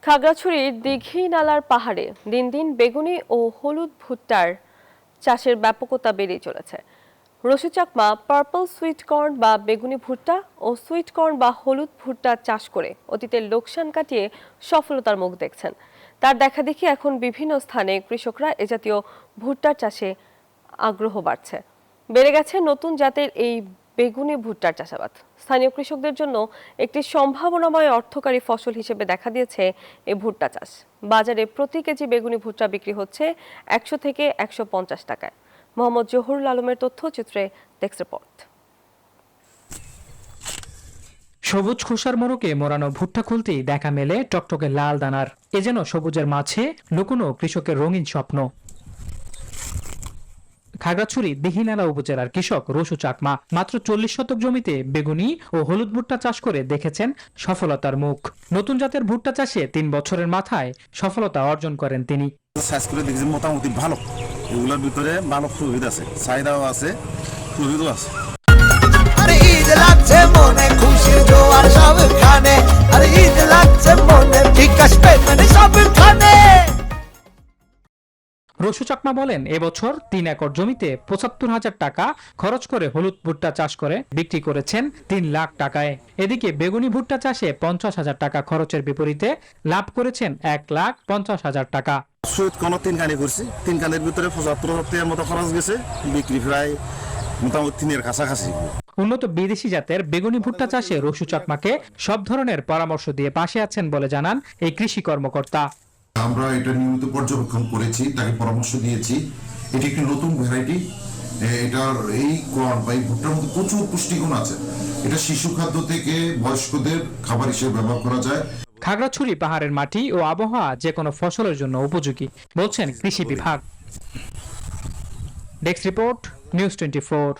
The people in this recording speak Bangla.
খাগড়াছড়ির দিঘি নালার পাহাড়ে দিন দিন বেগুনি ও হলুদ ভুট্টার চাষের ব্যাপকতা বেড়েই চলেছে। রশি চাকমা পার্পল সুইট কর্ন বা বেগুনি ভুট্টা ও সুইট কর্ন বা হলুদ ভুট্টা চাষ করে অতীতের লোকসান কাটিয়ে সফলতার মুখ দেখছেন। তার দেখাদেখি এখন বিভিন্ন স্থানে কৃষকরা এ জাতীয় ভুট্টার চাষে আগ্রহ বাড়ছে। বেড়ে গেছে নতুন জাতের এই বেগুনি ভুট্টার চাষাবাদ। স্থানীয় কৃষকদের জন্য একটি সম্ভাবনাময় অর্থকারী ফসল হিসেবে দেখা দিয়েছে এই ভুট্টা চাষ। বাজারে প্রতি কেজি বেগুনি ভুট্টা বিক্রি হচ্ছে 100 থেকে 150 টাকায়। মোহাম্মদ জহুরুল আলমের তথ্যচিত্রে ডেস্ক রিপোর্ট। সবুজ খোসার মোড়কে মোড়ানো ভুট্টা খুলতেই দেখা মেলে টকটকে লাল দানার। এ যেন সবুজের মাঝে লুকোনো কৃষকের রঙিন স্বপ্ন। খাগড়াছড়ি দিঘিনালা উপজেলার কৃষক রসু চাকমা মাত্র 40 শতক জমিতে বেগুনি ও হলুদ ভুট্টা চাষ করে দেখেছেন সফলতার মুখ। নতুন জাতের ভুট্টা চাষে 3 বছরের মাথায় সফলতা অর্জন করেন তিনি। চাষ করে দেখেছি মোটামুটি ভালো, এগুলোর ভিতরে ভালো প্রফিট আছে, চাহিদাও আছে, প্রফিটও আছে। রসু চাকমা বলেন, এবছর 3 একর জমিতে 75,000 টাকা খরচ করে হলুদ ভুট্টা চাষ করে বিক্রি করেছেন 3 লাখ টাকায়। এদিকে বেগুনি ভুট্টা চাষে 50,000 টাকা খরচের বিপরীতে লাভ করেছেন 1,50,000 টাকা। সুইট কোনো 3 কানি করছি, 3 কানের ভিতরে 75,000 মতো খরচ গেছে, বিক্রি প্রায় মোটামুটি 3 এর কাছাকাছি। উন্নত বিদেশি জাতের বেগুনি ভুট্টা চাষে রসু চাকমাকে সব ধরনের পরামর্শ দিয়ে পাশে আছেন বলে জানান এই কৃষি কর্মকর্তা। আমরা এটা নিয়মিত পর্যবেক্ষণ করেছি, তাকে পরামর্শ দিয়েছি। এটি একটি নতুন ভ্যারাইটি, এটার এই কর্ন বা এই ভুট্টার মধ্যে প্রচুর পুষ্টিগুণ আছে। এটা শিশু খাদ্য থেকে বয়স্কদের খাবার হিসেবে ব্যবহার করা যায়। খাগড়াছড়ি পাহাড়ের মাটি ও আবহাওয়া যে কোনো ফসলের জন্য উপযোগী বলছেন কৃষি বিভাগ। Desk report, news 24।